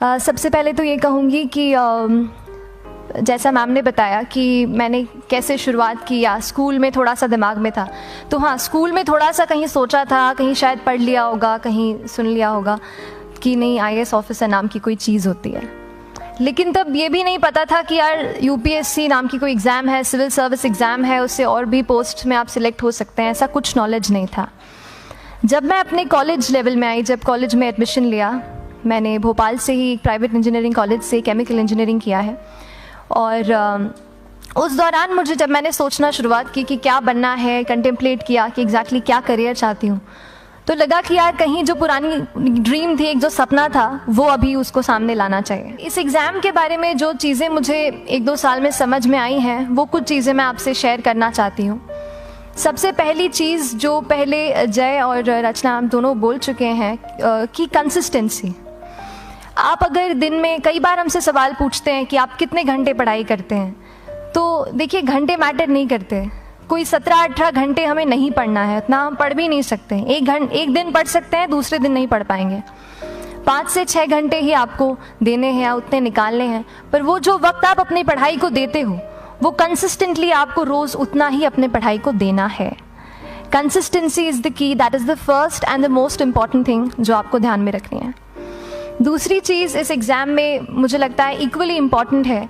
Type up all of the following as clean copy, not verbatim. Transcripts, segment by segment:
सबसे पहले तो ये कहूँगी कि जैसा मैम ने बताया कि मैंने कैसे शुरुआत की, या स्कूल में थोड़ा सा दिमाग में था, तो हाँ, स्कूल में थोड़ा सा कहीं सोचा था, कहीं शायद पढ़ लिया होगा, कहीं सुन लिया होगा कि नहीं IAS ऑफिसर नाम की कोई चीज़ होती है। लेकिन तब ये भी नहीं पता था कि यार UPSC नाम की कोई एग्ज़ाम है, सिविल सर्विस एग्ज़ाम है, उससे और भी पोस्ट में आप सिलेक्ट हो सकते हैं, ऐसा कुछ नॉलेज नहीं था। जब मैं अपने कॉलेज लेवल में आई, जब कॉलेज में एडमिशन लिया, मैंने भोपाल से ही प्राइवेट इंजीनियरिंग कॉलेज से केमिकल इंजीनियरिंग किया है, और उस दौरान मुझे जब मैंने सोचना शुरुआत की कि क्या बनना है, कंटेम्पलेट किया कि एग्जैक्टली क्या करियर चाहती हूँ, तो लगा कि यार कहीं जो पुरानी ड्रीम थी, एक जो सपना था, वो अभी उसको सामने लाना चाहिए। इस एग्ज़ाम के बारे में जो चीज़ें मुझे 1-2 साल में समझ में आई हैं, वो कुछ चीज़ें मैं आपसे शेयर करना चाहती हूँ। सबसे पहली चीज़ जो पहले जय और रचना हम दोनों बोल चुके हैं कि कंसिस्टेंसी। आप अगर दिन में, कई बार हमसे सवाल पूछते हैं कि आप कितने घंटे पढ़ाई करते हैं, तो देखिए घंटे मैटर नहीं करते। कोई 17-18 घंटे हमें नहीं पढ़ना है, उतना हम पढ़ भी नहीं सकते। एक दिन पढ़ सकते हैं, दूसरे दिन नहीं पढ़ पाएंगे। 5 से 6 घंटे ही आपको देने हैं या उतने निकालने हैं, पर वो जो वक्त आप अपनी पढ़ाई को देते हो, वो कंसिस्टेंटली आपको रोज़ उतना ही अपने पढ़ाई को देना है। Consistency is the key, that is the first and the most important thing जो आपको ध्यान में रखनी है। दूसरी चीज़ इस एग्ज़ाम में मुझे लगता है इक्वली इम्पॉर्टेंट है,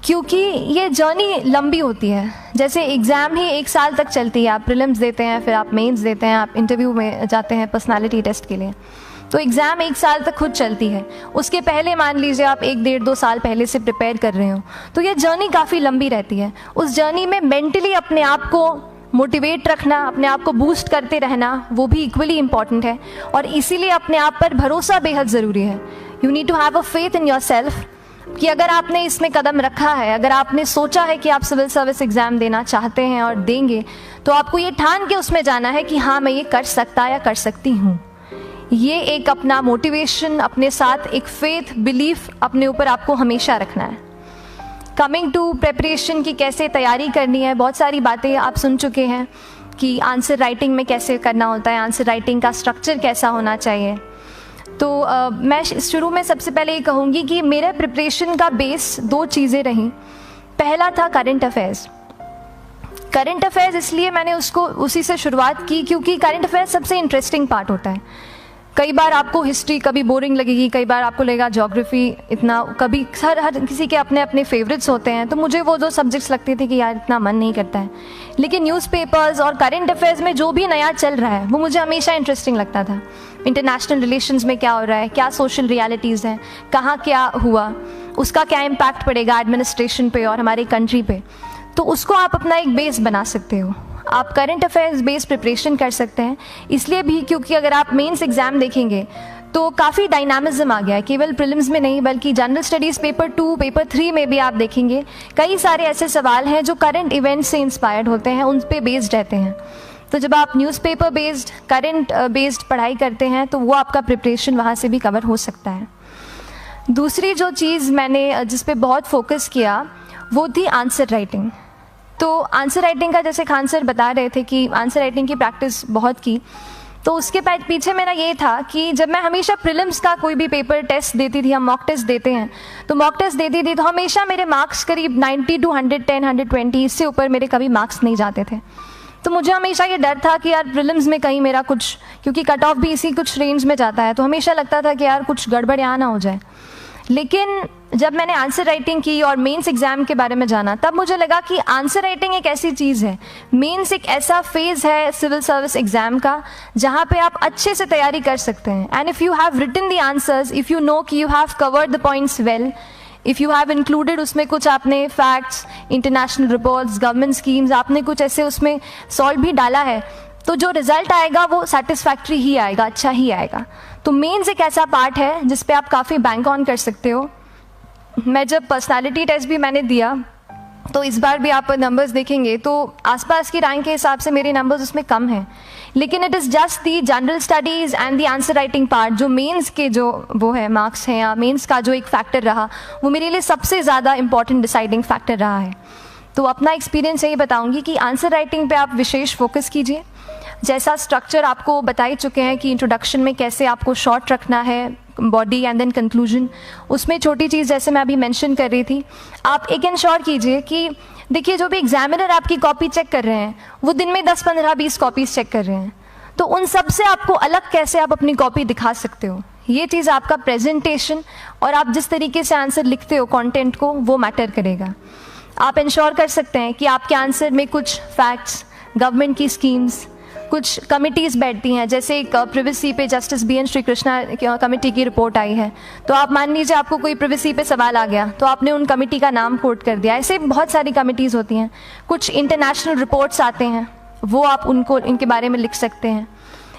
क्योंकि ये जर्नी लंबी होती है। जैसे एग्ज़ाम ही 1 साल तक चलती है, आप प्रीलिम्स देते हैं, फिर आप मेंस देते हैं, आप इंटरव्यू में जाते हैं पर्सनालिटी टेस्ट के लिए, तो एग्ज़ाम 1 साल तक खुद चलती है। उसके पहले मान लीजिए आप 1-1.5-2 साल पहले से प्रिपेयर कर रहे हो, तो ये जर्नी काफ़ी लंबी रहती है। उस जर्नी में मेंटली अपने आप को मोटिवेट रखना, अपने आप को बूस्ट करते रहना, वो भी इक्वली इम्पॉर्टेंट है, और इसीलिए अपने आप पर भरोसा बेहद ज़रूरी है। You need to have a faith in yourself कि अगर आपने इसमें कदम रखा है, अगर आपने सोचा है कि आप सिविल सर्विस एग्ज़ाम देना चाहते हैं और देंगे, तो आपको ये ठान के उसमें जाना है कि हाँ, मैं ये कर सकता या कर सकती हूँ। ये एक अपना मोटिवेशन, अपने साथ एक फेथ, बिलीफ अपने ऊपर आपको हमेशा रखना है। कमिंग टू प्रेपरेशन की कैसे तैयारी करनी है, बहुत सारी बातें आप सुन चुके हैं कि आंसर राइटिंग में कैसे करना होता है, आंसर राइटिंग का स्ट्रक्चर कैसा होना चाहिए। तो मैं शुरू में सबसे पहले ये कहूँगी कि मेरे प्रिपरेशन का बेस 2 चीज़ें रहीं। पहला था करंट अफेयर्स। करंट अफेयर्स इसलिए मैंने उसको उसी से शुरुआत की क्योंकि करंट अफेयर्स सबसे इंटरेस्टिंग पार्ट होता है। कई बार आपको हिस्ट्री कभी बोरिंग लगेगी, कई बार आपको लगेगा ज्योग्राफी इतना, कभी हर किसी के अपने अपने फेवरेट्स होते हैं। तो मुझे वो जो सब्जेक्ट्स लगते थे कि यार इतना मन नहीं करता है, लेकिन न्यूज़पेपर्स और करंट अफेयर्स में जो भी नया चल रहा है वो मुझे हमेशा इंटरेस्टिंग लगता था। इंटरनेशनल रिलेशंस में क्या हो रहा है, क्या सोशल रियलिटीज़ हैं, कहाँ क्या हुआ, उसका क्या इम्पैक्ट पड़ेगा एडमिनिस्ट्रेशन पे और हमारी कंट्री पे, तो उसको आप अपना एक बेस बना सकते हो। आप करंट अफेयर्स बेस्ड प्रिपरेशन कर सकते हैं, इसलिए भी क्योंकि अगर आप मेंस एग्ज़ाम देखेंगे तो काफ़ी डायनामिज्म आ गया है, केवल प्रीलिम्स में नहीं बल्कि जनरल स्टडीज़ पेपर 2, पेपर 3 में भी आप देखेंगे कई सारे ऐसे सवाल हैं जो करंट इवेंट्स से इंस्पायर्ड होते हैं, उन पे बेस्ड रहते हैं। तो जब आप न्यूज़पेपर बेस्ड, करंट बेस्ड पढ़ाई करते हैं तो वो आपका प्रिपरेशन वहाँ से भी कवर हो सकता है। दूसरी जो चीज़ मैंने जिस पे बहुत फोकस किया वो थी आंसर राइटिंग। तो आंसर राइटिंग का, जैसे खान सर बता रहे थे कि आंसर राइटिंग की प्रैक्टिस बहुत की, तो उसके पीछे मेरा ये था कि जब मैं हमेशा प्रीलिम्स का कोई भी पेपर टेस्ट देती थी, हम मॉक टेस्ट देते हैं, तो मॉक टेस्ट देती थी तो हमेशा मेरे मार्क्स करीब 90 to 110, 120, इससे ऊपर मेरे कभी मार्क्स नहीं जाते थे। तो मुझे हमेशा ये डर था कि यार प्रीलिम्स में कहीं मेरा कुछ, क्योंकि कट ऑफ भी इसी कुछ रेंज में जाता है, तो हमेशा लगता था कि यार कुछ गड़बड़ यहाँ ना हो जाए। लेकिन जब मैंने आंसर राइटिंग की और मेंस एग्ज़ाम के बारे में जाना, तब मुझे लगा कि आंसर राइटिंग एक ऐसी चीज़ है, मेंस एक ऐसा फेज़ है सिविल सर्विस एग्ज़ाम का जहाँ पे आप अच्छे से तैयारी कर सकते हैं। And if you have written the answers, if you know कि you have covered the points well, if you have included उसमें कुछ आपने facts, international reports, government schemes, आपने कुछ ऐसे उसमें सॉल्व भी डाला है, तो जो रिज़ल्ट आएगा वो सेटिस्फैक्ट्री ही आएगा, अच्छा ही आएगा। तो मेंस एक ऐसा पार्ट है जिस पे आप काफ़ी बैंक ऑन कर सकते हो। मैं जब पर्सनालिटी टेस्ट भी मैंने दिया, तो इस बार भी आप नंबर्स देखेंगे तो आसपास की रैंक के हिसाब से मेरे नंबर्स उसमें कम हैं, लेकिन it is just the general studies and the answer writing part, जो मेंस के जो वो है मार्क्स हैं या मेंस का जो एक फैक्टर रहा, वो मेरे लिए सबसे ज़्यादा इंपॉर्टेंट डिसाइडिंग फैक्टर रहा है। तो अपना एक्सपीरियंस यही बताऊंगी कि आंसर राइटिंग पे आप विशेष फोकस कीजिए। जैसा स्ट्रक्चर आपको बता ही चुके हैं कि इंट्रोडक्शन में कैसे आपको शॉर्ट रखना है, बॉडी एंड देन कंक्लूजन। उसमें छोटी चीज़ जैसे मैं अभी मेंशन कर रही थी, आप एक इंश्योर कीजिए कि देखिए जो भी एग्जामिनर आपकी कॉपी चेक कर रहे हैं वो दिन में 10, 15, 20 कॉपीज़ चेक कर रहे हैं, तो उन सब से आपको अलग कैसे आप अपनी कॉपी दिखा सकते हो, ये चीज़ आपका प्रेजेंटेशन और आप जिस तरीके से आंसर लिखते हो कंटेंट को, वो मैटर करेगा। आप इंश्योर कर सकते हैं कि आपके आंसर में कुछ फैक्ट्स, गवर्नमेंट की स्कीम्स, कुछ कमिटीज़ बैठती हैं, जैसे एक प्रिवेसी पे justice BN Shri Krishna committee की रिपोर्ट आई है, तो आप मान लीजिए आपको कोई प्रिवेसी पे सवाल आ गया तो आपने उन कमेटी का नाम कोट कर दिया। ऐसे बहुत सारी कमिटीज़ होती हैं। कुछ इंटरनेशनल रिपोर्ट्स आते हैं, वो आप उनको इनके बारे में लिख सकते हैं।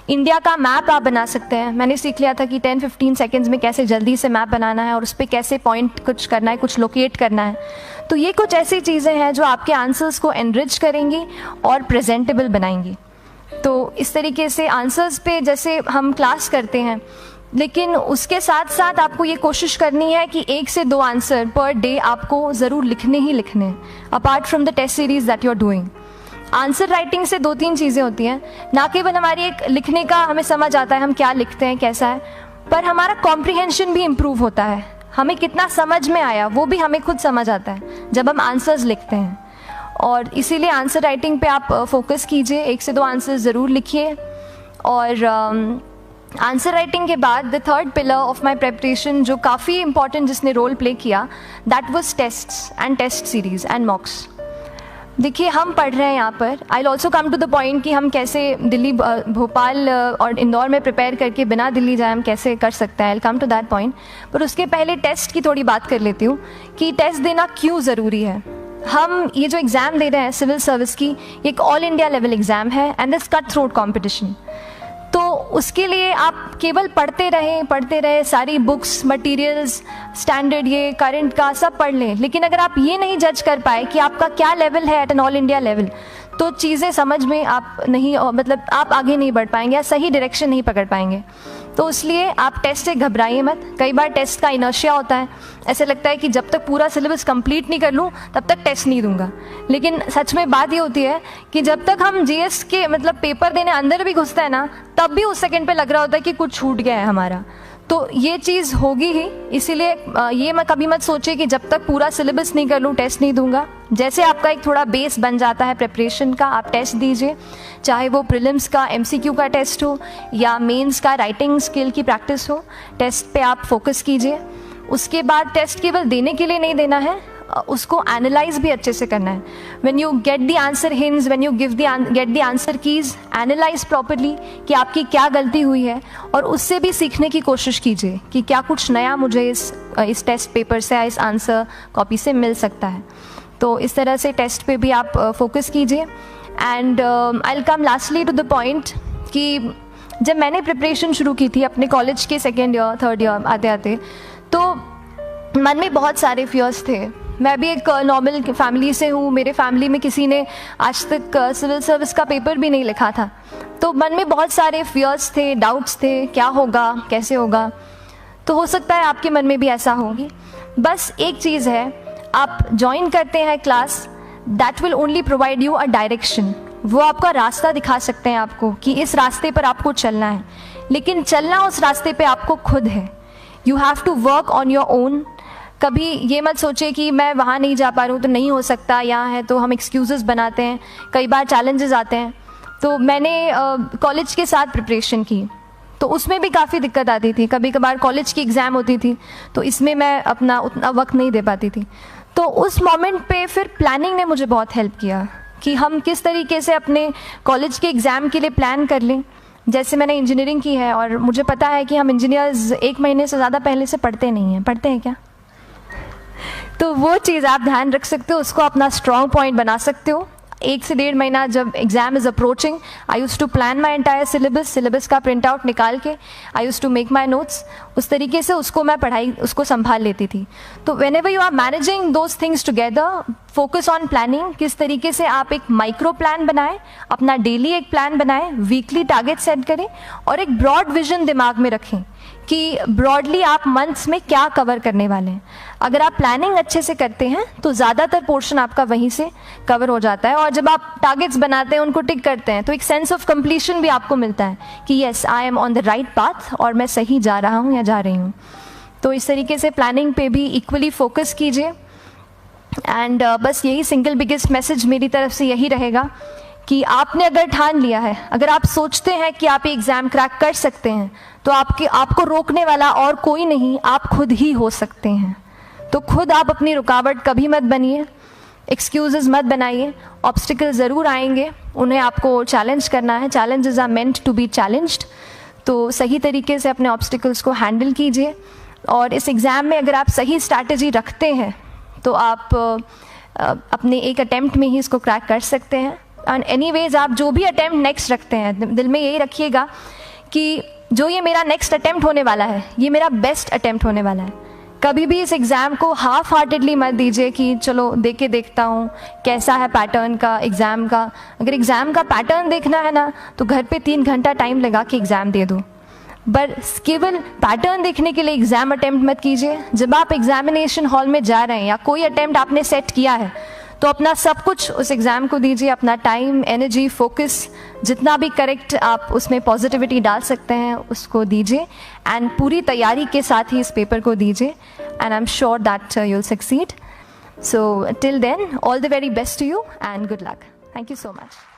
इंडिया का मैप आप बना सकते हैं। मैंने सीख लिया था कि 10-15 सेकेंड्स में कैसे जल्दी से मैप बनाना है और उस पर कैसे पॉइंट कुछ करना है, कुछ लोकेट करना है। तो ये कुछ ऐसी चीज़ें हैं जो आपके आंसर्स को एनरिच करेंगी और प्रेजेंटेबल बनाएंगी। तो इस तरीके से आंसर्स पे जैसे हम क्लास करते हैं, लेकिन उसके साथ साथ आपको ये कोशिश करनी है कि 1 से 2 आंसर पर डे आपको ज़रूर लिखने ही लिखने हैं, apart from the test series that you are doing. Answer writing से 2-3 चीज़ें होती हैं, ना केवल हमारी एक लिखने का हमें समझ आता है हम क्या लिखते हैं कैसा है, पर हमारा कॉम्प्रिहेंशन भी इम्प्रूव होता है। हमें कितना समझ में आया वो भी हमें खुद समझ आता है जब हम आंसर्स लिखते हैं। और इसीलिए आंसर राइटिंग पे आप फोकस कीजिए, 1 से 2 आंसर ज़रूर लिखिए। और आंसर राइटिंग के बाद the third pillar of my preparation जो काफ़ी इंपॉर्टेंट जिसने रोल प्ले किया, that was tests and test series and mocks. देखिए हम पढ़ रहे हैं यहाँ पर, I will also come to the point कि हम कैसे दिल्ली, भोपाल और इंदौर में प्रिपेयर करके बिना दिल्ली जाए हम कैसे कर सकते हैं, I will come to that point. पर उसके पहले टेस्ट की थोड़ी बात कर लेती हूँ कि टेस्ट देना क्यों ज़रूरी है। हम ये जो एग्ज़ाम दे रहे हैं सिविल सर्विस की, ये एक ऑल इंडिया लेवल एग्ज़ाम है and this cut throat competition. तो उसके लिए आप केवल पढ़ते रहें, सारी बुक्स, मटेरियल्स, स्टैंडर्ड, ये करंट का सब पढ़ लें, लेकिन अगर आप ये नहीं जज कर पाए कि आपका क्या लेवल है at an all India level, तो चीज़ें समझ में आप नहीं, मतलब आप आगे नहीं बढ़ पाएंगे या सही डायरेक्शन नहीं पकड़ पाएंगे। तो इसलिए आप टेस्ट से घबराइए मत। कई बार टेस्ट का इनर्शिया होता है, ऐसे लगता है कि जब तक पूरा सिलेबस कंप्लीट नहीं कर लूँ तब तक टेस्ट नहीं दूंगा, लेकिन सच में बात ये होती है कि जब तक हम GS के मतलब पेपर देने अंदर भी घुसते हैं ना, तब भी उस सेकंड पे लग रहा होता है कि कुछ छूट गया है हमारा। तो ये चीज़ होगी ही, इसीलिए ये मैं कभी मत सोचिए कि जब तक पूरा सिलेबस नहीं कर लूँ टेस्ट नहीं दूंगा। जैसे आपका एक थोड़ा बेस बन जाता है प्रिपरेशन का, आप टेस्ट दीजिए, चाहे वो प्रीलिम्स का MCQ का टेस्ट हो या मेंस का राइटिंग स्किल की प्रैक्टिस हो, टेस्ट पे आप फोकस कीजिए। उसके बाद टेस्ट केवल देने के लिए नहीं देना है, उसको एनालाइज भी अच्छे से करना है। When you get the answer hints, when you get the answer keys, analyse properly कि आपकी क्या गलती हुई है और उससे भी सीखने की कोशिश कीजिए कि क्या कुछ नया मुझे इस टेस्ट पेपर से या इस आंसर कॉपी से मिल सकता है। तो इस तरह से टेस्ट पे भी आप फोकस कीजिए। And I will come lastly to the point कि जब मैंने प्रिपरेशन शुरू की थी अपने कॉलेज के 2nd ईयर 3rd ईयर आते आते, तो मन में बहुत सारे फियर्स थे। मैं भी एक नॉर्मल फैमिली से हूँ, मेरे फैमिली में किसी ने आज तक सिविल सर्विस का पेपर भी नहीं लिखा था, तो मन में बहुत सारे फियर्स थे, डाउट्स थे, क्या होगा, कैसे होगा। तो हो सकता है आपके मन में भी ऐसा होगी। बस एक चीज़ है, आप ज्वाइन करते हैं class, that will only provide you a direction. वो आपका रास्ता दिखा सकते हैं आपको कि इस रास्ते पर आपको चलना है, लेकिन चलना उस रास्ते पे आपको खुद है। You have to work on your own. कभी ये मत सोचे कि मैं वहाँ नहीं जा पा रहा हूँ तो नहीं हो सकता, यहाँ है, तो हम एक्सक्यूज़ेस बनाते हैं। कई बार चैलेंजेस आते हैं। तो मैंने कॉलेज के साथ प्रिपरेशन की, तो उसमें भी काफ़ी दिक्कत आती थी। कभी कभार कॉलेज की एग्ज़ाम होती थी तो इसमें मैं अपना उतना वक्त नहीं दे पाती थी। तो उस मोमेंट पे फिर प्लानिंग ने मुझे बहुत हेल्प किया कि हम किस तरीके से अपने कॉलेज के एग्ज़ाम के लिए प्लान कर लें। जैसे मैंने इंजीनियरिंग की है और मुझे पता है कि हम इंजीनियर्स 1 महीने से ज़्यादा पहले से पढ़ते नहीं हैं। पढ़ते हैं क्या? तो वो चीज़ आप ध्यान रख सकते हो, उसको अपना स्ट्रॉन्ग पॉइंट बना सकते हो। 1 से 1.5 महीना जब exam is approaching, I use to plan my entire syllabus का प्रिंट आउट निकाल के I use to make my notes. उस तरीके से उसको मैं उसको संभाल लेती थी। तो whenever you are managing those things together, focus on planning. किस तरीके से आप एक माइक्रो प्लान बनाएं, अपना डेली एक प्लान बनाएं, वीकली टारगेट सेट करें और एक ब्रॉड विजन दिमाग में रखें कि ब्रॉडली आप मंथ्स में क्या कवर करने वाले हैं। अगर आप प्लानिंग अच्छे से करते हैं तो ज़्यादातर पोर्शन आपका वहीं से कवर हो जाता है, और जब आप टारगेट्स बनाते हैं, उनको टिक करते हैं, तो एक सेंस ऑफ कंप्लीशन भी आपको मिलता है कि yes I am on the right path और मैं सही जा रहा हूँ या जा रही हूँ। तो इस तरीके से प्लानिंग पे भी इक्वली फोकस कीजिए। एंड बस यही सिंगल बिगेस्ट मैसेज मेरी तरफ से यही रहेगा कि आपने अगर ठान लिया है, अगर आप सोचते हैं कि आप ये एग्ज़ाम क्रैक कर सकते हैं, तो आपको रोकने वाला और कोई नहीं, आप खुद ही हो सकते हैं। तो खुद आप अपनी रुकावट कभी मत बनिए, एक्सक्यूज़ेस मत बनाइए। ऑब्स्टिकल ज़रूर आएंगे, उन्हें आपको चैलेंज करना है। Challenges are meant to be challenged. तो सही तरीके से अपने ऑब्स्टिकल्स को हैंडल कीजिए, और इस एग्ज़ाम में अगर आप सही स्ट्रैटेजी रखते हैं तो आप अपने एक अटैम्प्ट में ही इसको क्रैक कर सकते हैं। एंड एनीवेज आप जो भी अटैम्प्ट नेक्स्ट रखते हैं, दिल में यही रखिएगा कि जो ये मेरा नेक्स्ट अटैम्प्ट होने वाला है, ये मेरा बेस्ट अटैम्प्ट होने वाला है। कभी भी इस एग्ज़ाम को हाफ हार्टेडली मत दीजिए कि चलो दे के देखता हूँ कैसा है पैटर्न का एग्ज़ाम का। अगर एग्ज़ाम का पैटर्न देखना है ना, तो घर पे 3 घंटा टाइम लगा के एग्ज़ाम दे दो, बस केवल पैटर्न देखने के लिए एग्ज़ाम अटैम्प्ट मत कीजिए। जब आप एग्जामिनेशन हॉल में जा रहे हैं या कोई अटैम्प्ट आपने सेट किया है, तो अपना सब कुछ उस एग्ज़ाम को दीजिए, अपना टाइम, एनर्जी, फोकस, जितना भी करेक्ट आप उसमें पॉजिटिविटी डाल सकते हैं उसको दीजिए, एंड पूरी तैयारी के साथ ही इस पेपर को दीजिए, and I am sure that you will succeed. So till then, all the very best to you and good luck. Thank you so much.